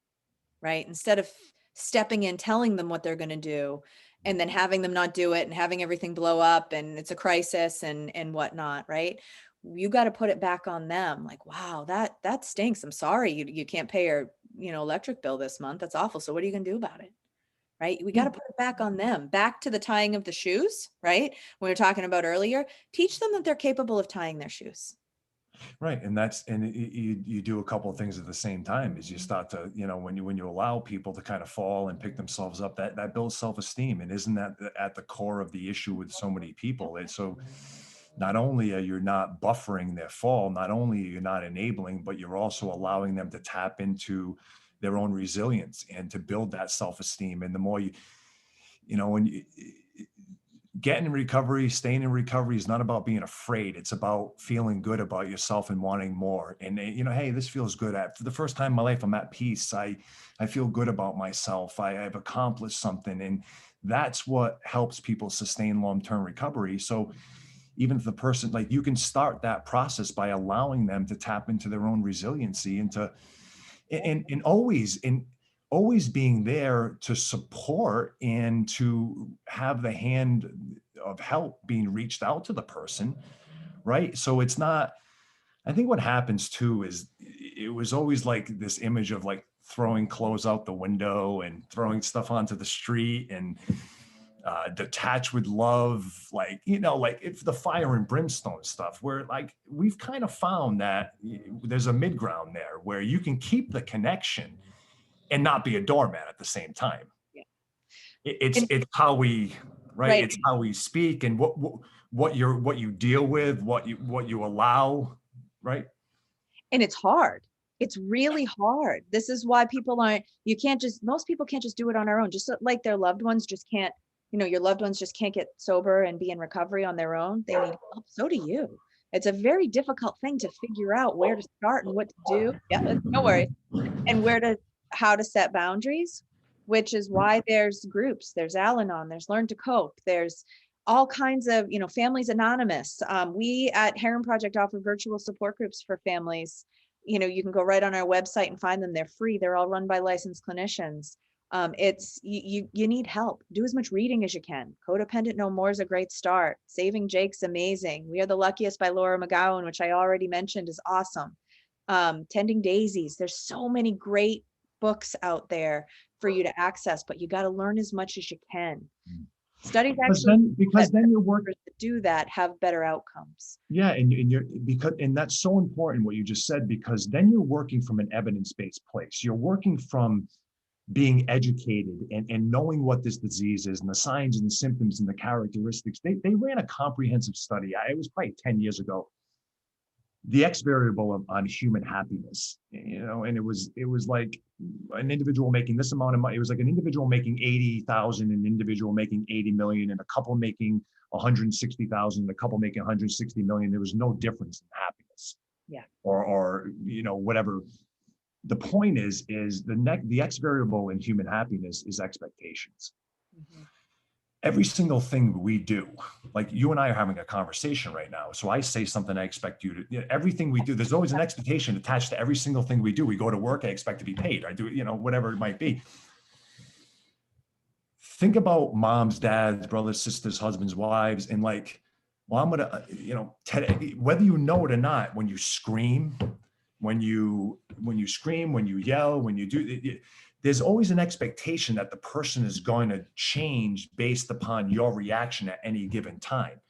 Right? Instead of stepping in, telling them what they're going to do, and then having them not do it and having everything blow up and it's a crisis and whatnot. Right? You got to put it back on them. Like, wow, that stinks. I'm sorry. You can't pay your, electric bill this month. That's awful. So what are you going to do about it? Right? We got to put it back on them. Back to the tying of the shoes, right? We were talking about earlier, teach them that they're capable of tying their shoes. Right. And you do a couple of things at the same time. Is you start to, when you allow people to kind of fall and pick themselves up, that builds self-esteem. And isn't that at the core of the issue with so many people? And so not only are you not buffering their fall, not only are you not enabling, but you're also allowing them to tap into their own resilience and to build that self-esteem. And the more when you getting in recovery, staying in recovery is not about being afraid. It's about feeling good about yourself and wanting more. And hey, this feels good. For the first time in my life, I'm at peace. I feel good about myself. I've accomplished something. And that's what helps people sustain long-term recovery. So even if the person, like, you can start that process by allowing them to tap into their own resiliency and always being there to support and to have the hand of help being reached out to the person, right? So it's not, I think what happens too is it was always like this image of like throwing clothes out the window and throwing stuff onto the street and detach with love, like it's the fire and brimstone stuff, where like we've kind of found that there's a mid-ground there where you can keep the connection and not be a doormat at the same time. Yeah. It's how we, right? Right. It's how we speak and what you deal with, what you allow, right? And it's hard. It's really hard. This is why most people can't just do it on their own, just like their loved ones just can't, your loved ones just can't get sober and be in recovery on their own. They need help. So do you. It's a very difficult thing to figure out where to start and what to do. Yeah, no worries. And how to set boundaries. which is why there's groups, there's Al-Anon, there's Learn to Cope, there's all kinds of, Families Anonymous. We at Herren Project offer virtual support groups for families. You can go right on our website and find them. They're free. They're all run by licensed clinicians. It's you need help. Do as much reading as you can. Codependent No More is a great start. Saving Jake's amazing. We Are the Luckiest by Laura McGowan, which I already mentioned, is awesome. Tending Daisies. There's so many great books out there for you to access, but you got to learn as much as you can. Studies actually because then you're working that do that have better outcomes. Yeah, and that's so important what you just said, because then you're working from an evidence-based place. You're working from being educated and knowing what this disease is and the signs and the symptoms and the characteristics. They ran a comprehensive study. It was probably 10 years ago. The X variable on human happiness, and it was like an individual making this amount of money. It was like an individual making 80,000, an individual making 80 million, and a couple making 160,000, a couple making 160 million. There was no difference in happiness. Yeah. Or whatever. The point is the X variable in human happiness is expectations. Mm-hmm. Every single thing we do, like you and I are having a conversation right now. So I say something, I expect you to, everything we do, there's always an expectation attached to every single thing we do. We go to work, I expect to be paid. I do, whatever it might be. Think about moms, dads, brothers, sisters, husbands, wives, and like, well, I'm going to, whether you know it or not, when you scream, when you scream, when you yell, when you do, there's always an expectation that the person is going to change based upon your reaction at any given time.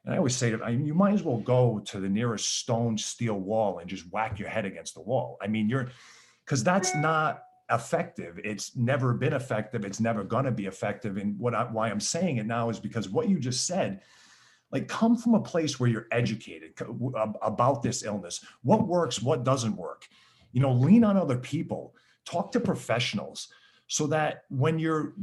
And I always say that you might as well go to the nearest stone steel wall and just whack your head against the wall. Because that's not effective. It's never been effective. It's never going to be effective. And why I'm saying it now is because what you just said, like, come from a place where you're educated about this illness, what works, what doesn't work, lean on other people. Talk to professionals so that when you're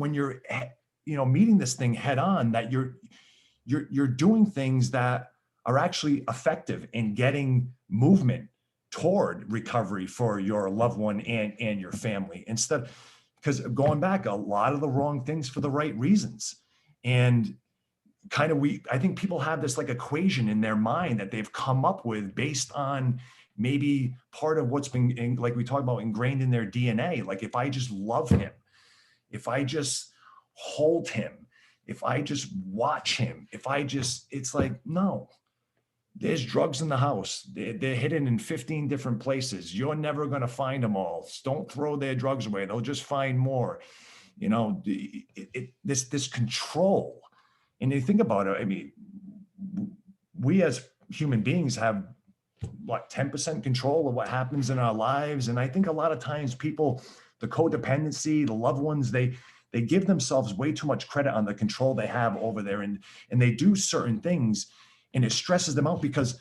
meeting this thing head on, that you're doing things that are actually effective in getting movement toward recovery for your loved one and your family, because going back, a lot of the wrong things for the right reasons. And I think people have this like equation in their mind that they've come up with based on maybe part of what's been, like we talked about, ingrained in their DNA. Like, if I just love him, if I just hold him, if I just watch him, it's like, no, there's drugs in the house. They're hidden in 15 different places. You're never going to find them all. Don't throw their drugs away. They'll just find more, this control. And you think about it, we as human beings have 10% control of what happens in our lives. And I think a lot of times people, the codependency, the loved ones, they give themselves way too much credit on the control they have over there. And they do certain things and it stresses them out because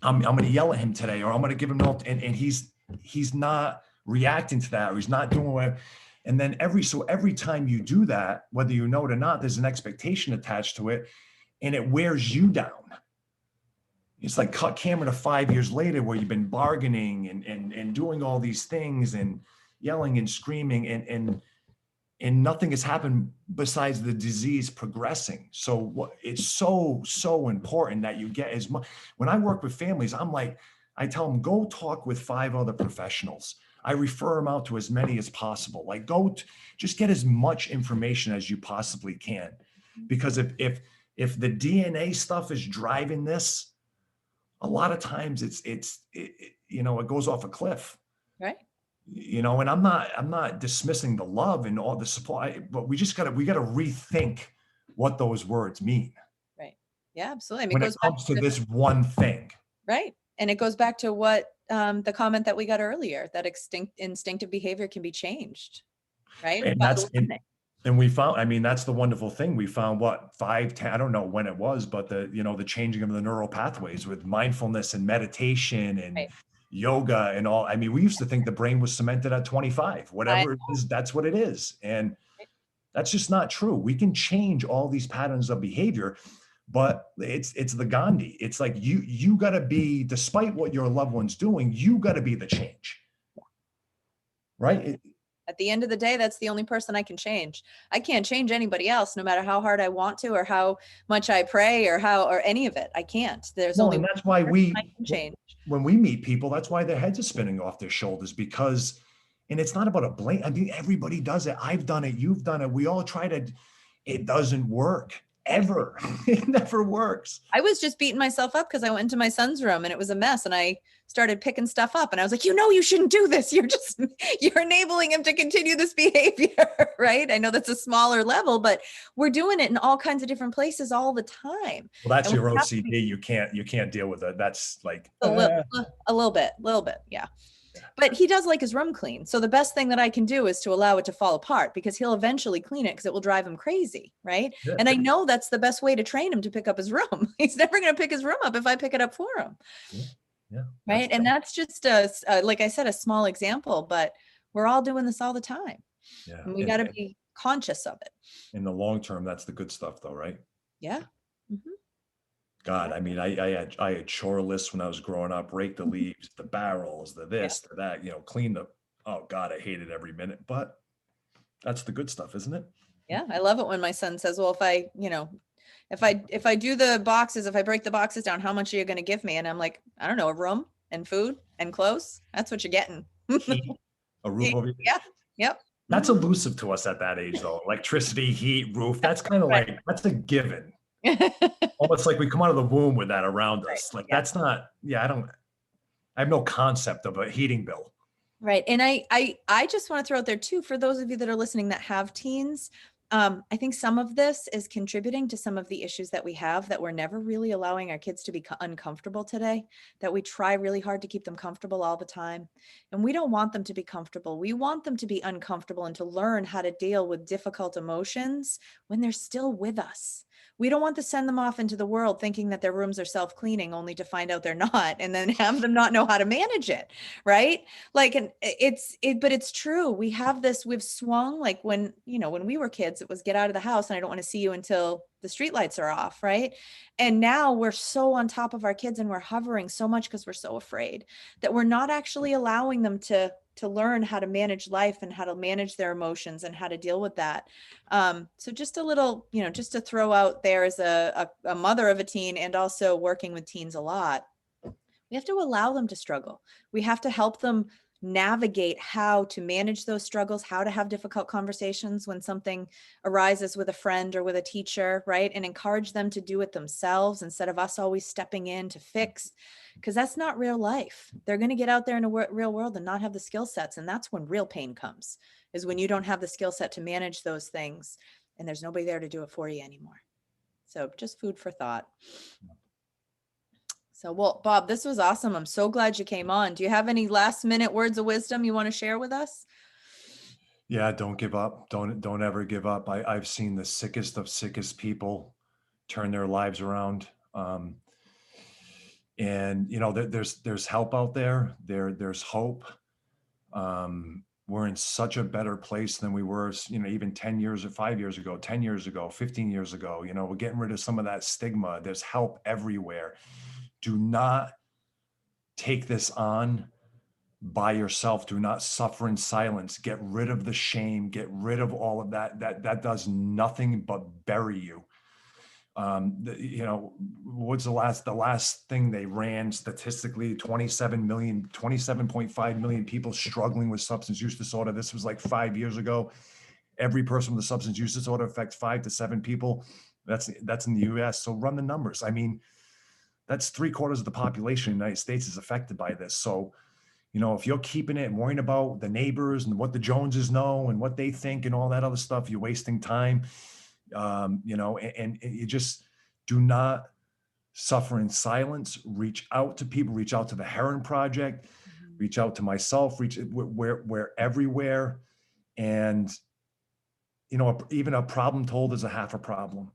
I'm going to yell at him today, or I'm going to give him no, and he's not reacting to that, or he's not doing what. And then every time you do that, whether you know it or not, there's an expectation attached to it and it wears you down. It's like cut camera to 5 years later where you've been bargaining and doing all these things and yelling and screaming and nothing has happened besides the disease progressing. So it's so important that you get as much. When I work with families, I tell them, go talk with 5 other professionals. I refer them out to as many as possible. Like, just get as much information as you possibly can. Because if the DNA stuff is driving this, a lot of times it goes off a cliff. Right. And I'm not dismissing the love and all the support, but we got to rethink what those words mean. Right. Yeah, absolutely. When it comes to this one thing. Right. And it goes back to what the comment that we got earlier, that instinctive behavior can be changed. Right. And we found, that's the wonderful thing. We found 5, 10, I don't know when it was, but the changing of the neural pathways with mindfulness and meditation and right. Yoga and all. We used to think the brain was cemented at 25, whatever it is, that's what it is. And that's just not true. We can change all these patterns of behavior, but it's the Gandhi. It's like, you gotta be, despite what your loved one's doing, you gotta be the change. Right. At the end of the day, that's the only person I can change. I can't change anybody else, no matter how hard I want to, or how much I pray, or any of it. I can't. There's No, only and one that's why person I can change. when we meet people, that's why their heads are spinning off their shoulders because, and it's not about a blame. I mean, everybody does it. I've done it. You've done it. We all try to, it doesn't work ever. It never works. I was just beating myself up because I went into my son's room and it was a mess, and I started picking stuff up, and I was like, you shouldn't do this. You're enabling him to continue this behavior, right? I know that's a smaller level, but we're doing it in all kinds of different places all the time. Well, that's And we your have to OCD. You can't deal with it. That's like, a little bit. Yeah. But he does like his room clean. So the best thing that I can do is to allow it to fall apart, because he'll eventually clean it, because it will drive him crazy. Right. yeah. And I know that's the best way to train him to pick up his room. He's never going to pick his room up if I pick it up for him. Yeah. Right. And that's just like I said, a small example, but we're all doing this all the time. Yeah. And we got to be conscious of it. In the long term, that's the good stuff though, right? Yeah. Mm-hmm. God, I mean, I had chore lists when I was growing up, rake the Mhm. leaves, the barrels, the this, the that, clean the, oh God, I hated every minute, but that's the good stuff, isn't it? Yeah. I love it when my son says, well, if I do the boxes, if I break the boxes down, how much are you going to give me? And I'm like, I don't know, a room and food and clothes. That's what you're getting. Heat, a roof over your Yeah. Yep. That's elusive to us at that age though. Electricity, heat, roof, that's kind of Right. like, that's a given. Almost like we come out of the womb with that around Right. us. Like Yeah. that's not, I have no concept of a heating bill. Right. And I just want to throw out there too, for those of you that are listening that have teens, I think some of this is contributing to some of the issues that we have, that we're never really allowing our kids to be uncomfortable today, that we try really hard to keep them comfortable all the time. And we don't want them to be comfortable. We want them to be uncomfortable and to learn how to deal with difficult emotions when they're still with us. We don't want to send them off into the world thinking that their rooms are self-cleaning, only to find out they're not, and then have them not know how to manage it. Right. Like, and but it's true. We've swung, like when we were kids, it was get out of the house and I don't want to see you until the streetlights are off. Right. And now we're so on top of our kids and we're hovering so much because we're so afraid that we're not actually allowing them to learn how to manage life and how to manage their emotions and how to deal with that. So just a little, just to throw out there as a mother of a teen and also working with teens a lot, we have to allow them to struggle. We have to help them navigate how to manage those struggles, how to have difficult conversations when something arises with a friend or with a teacher, right? And encourage them to do it themselves instead of us always stepping in to fix, because that's not real life. They're going to get out there in a real world and not have the skill sets. And that's when real pain comes, is when you don't have the skill set to manage those things and there's nobody there to do it for you anymore. So just food for thought. So, well, Bob, this was awesome. I'm so glad you came on. Do you have any last minute words of wisdom you want to share with us? Yeah, don't give up. Don't ever give up. I've seen the sickest of sickest people turn their lives around. And there's help out there. There's hope. We're in such a better place than we were, even 10 years or 5 years ago, 10 years ago, 15 years ago. We're getting rid of some of that stigma. There's help everywhere. Do not take this on by yourself. Do not suffer in silence. Get rid of the shame. Get rid of all of that. That does nothing but bury you. What's the last thing they ran statistically? 27.5 million people struggling with substance use disorder. This was like 5 years ago. Every person with a substance use disorder affects 5 to 7 people. That's in the US. So run the numbers. I mean, that's 3/4 of the population in the United States is affected by this. So, if you're keeping it and worrying about the neighbors and what the Joneses know and what they think and all that other stuff, you're wasting time. And you just do not suffer in silence. Reach out to people, reach out to the Herren Project, reach out to myself, we're everywhere. And, even a problem told is a half a problem.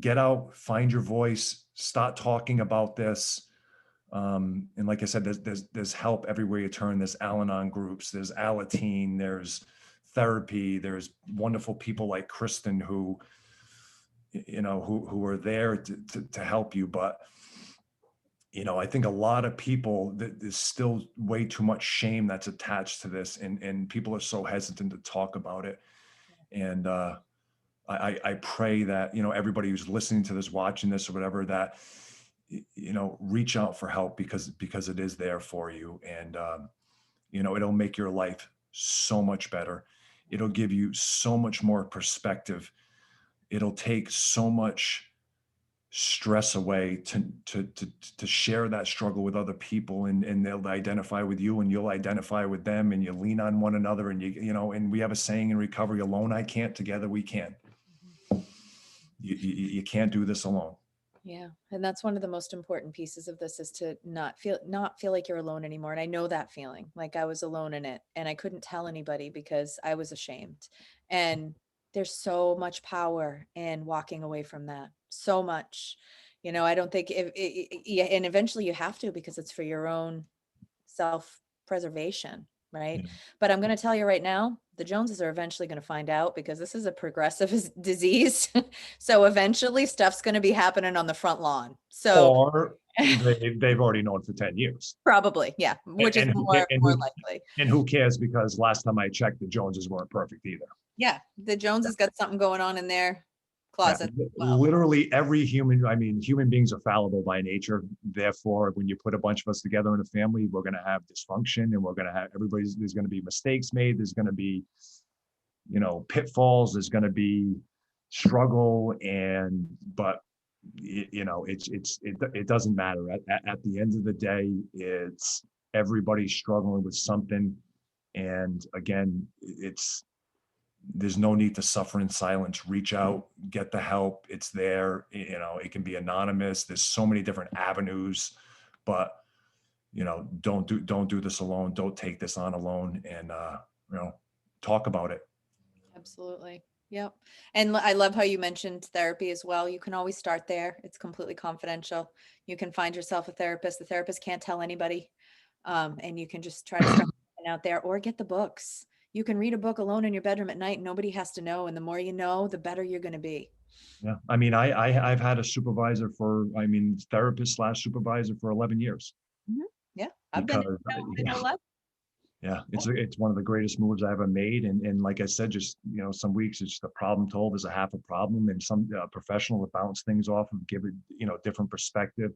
Get out, find your voice, start talking about this. And like I said, there's help everywhere you turn. There's Al-Anon groups, there's Alateen, there's therapy, there's wonderful people like Kristen who are there to help you. But I think a lot of people, there's still way too much shame that's attached to this, and people are so hesitant to talk about it. And I pray that, everybody who's listening to this, watching this or whatever, that, reach out for help, because it is there for you. And, it'll make your life so much better. It'll give you so much more perspective. It'll take so much stress away to share that struggle with other people, and they'll identify with you and you'll identify with them, and you lean on one another, and and we have a saying in recovery: alone I can't, together we can. Mhm. You can't do this alone. Yeah, and that's one of the most important pieces of this, is to not feel like you're alone anymore. And I know that feeling, like I was alone in it and I couldn't tell anybody because I was ashamed. And there's so much power in walking away from that. So much. I don't think yeah, and eventually you have to, because it's for your own self-preservation, right? Yeah. But I'm going to tell you right now, the Joneses are eventually going to find out, because this is a progressive disease. So eventually stuff's going to be happening on the front lawn. So Or they've already known for 10 years. probably, yeah, which is And more and more who likely. and who cares, because last time I checked, the Joneses weren't perfect either. Yeah, the Joneses got something going on in their Yeah, closet. Well, literally every human, I mean, human beings are fallible by nature. Therefore, when you put a bunch of us together in a family, we're going to have dysfunction, and we're going to have there's going to be mistakes made. There's going to be, pitfalls. There's going to be struggle. But it doesn't matter. At the end of the day, it's everybody's struggling with something. And again, there's no need to suffer in silence. Reach out, get the help. It's there. It can be anonymous. There's so many different avenues, but don't do this alone. Don't take this on alone, and talk about it. absolutely. Yep. And I love how you mentioned therapy as well. You can always start there. It's completely confidential. You can find yourself a therapist. The therapist can't tell anybody. And you can just try to start out there, or get the books. You can read a book alone in your bedroom at night. Nobody has to know. And the more you know, the better you're going to be. Yeah. I mean, I've had a supervisor therapist slash supervisor for 11 years, Mhm. Yeah. I've been, because my whole life. yeah, it's one of the greatest moves I ever made. And like I said, just, some weeks it's just a problem told is a half a problem, and some professional to bounce things off of, give it, different perspective,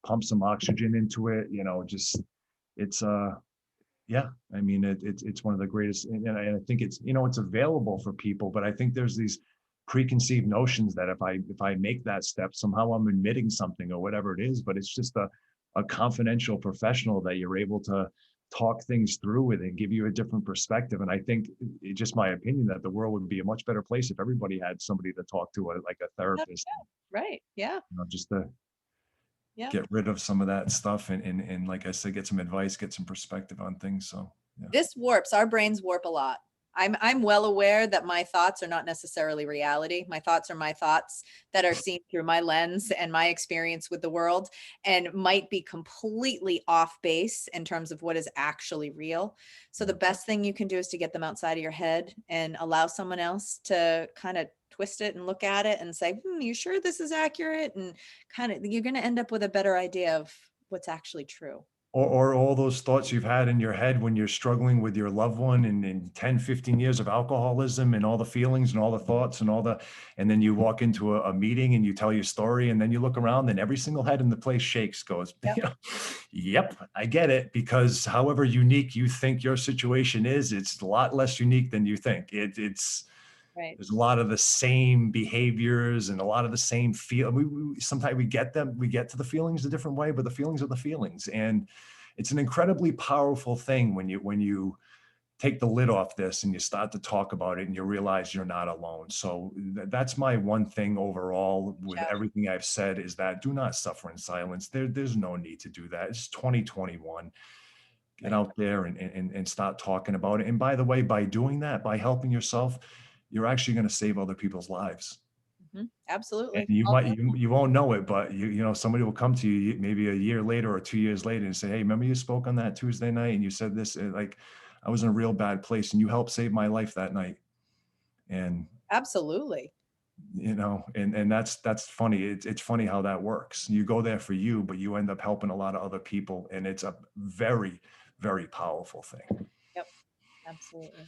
pump some oxygen into it, just, it's, yeah, I mean, it's one of the greatest. And I think it's available for people, but I think there's these preconceived notions that if I make that step, somehow I'm admitting something or whatever it is. But it's just a confidential professional that you're able to talk things through with and give you a different perspective. And I think it's just my opinion that the world would be a much better place if everybody had somebody to talk to, like a Yeah, therapist, right. Yeah. just to Yeah. get rid of some of that stuff, and like I said, get some advice, get some perspective on things. So yeah. This warps, our brains warp a lot. I'm well aware that my thoughts are not necessarily reality. My thoughts are my thoughts that are seen through my lens and my experience with the world, and might be completely off base in terms of what is actually real. So the best thing you can do is to get them outside of your head and allow someone else to kind of twist it and look at it and say, you sure this is accurate? And kind of, you're going to end up with a better idea of what's actually true. Or all those thoughts you've had in your head when you're struggling with your loved one, and in 10, 15 years of alcoholism, and all the feelings and all the thoughts and then you walk into a meeting and you tell your story, and then you look around and every single head in the place shakes, goes, Yep. yep, I get it. Because however unique you think your situation is, it's a lot less unique than you think. It's Right. there's a lot of the same behaviors and a lot of the same feel. Sometimes we get to the feelings a different way, but the feelings are the feelings. And it's an incredibly powerful thing when you take the lid off this and you start to talk about it, and you realize you're not alone. So that's my one thing overall with Shout. everything I've said, is that do not suffer in silence. There's no need to do that. It's 2021. Get Right. out there and start talking about it. And by the way, by doing that, by helping yourself, you're actually going to save other people's lives. And Absolutely. you won't know it, but somebody will come to you maybe a year later or 2 years later and say, hey, remember you spoke on that Tuesday night and you said this, like, I was in a real bad place and you helped save my life that night. And Absolutely. you know, and that's funny. It's funny how that works. You go there for you, but you end up helping a lot of other people, and it's a very, very powerful thing. Yep, absolutely.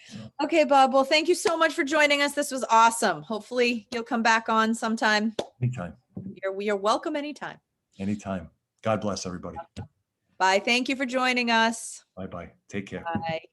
So Okay, Bob. Well, thank you so much for joining us. This was awesome. Hopefully you'll come back on sometime. anytime, You're welcome anytime. anytime. God bless everybody. Bye. Thank you for joining us. Bye bye. Take care. Bye.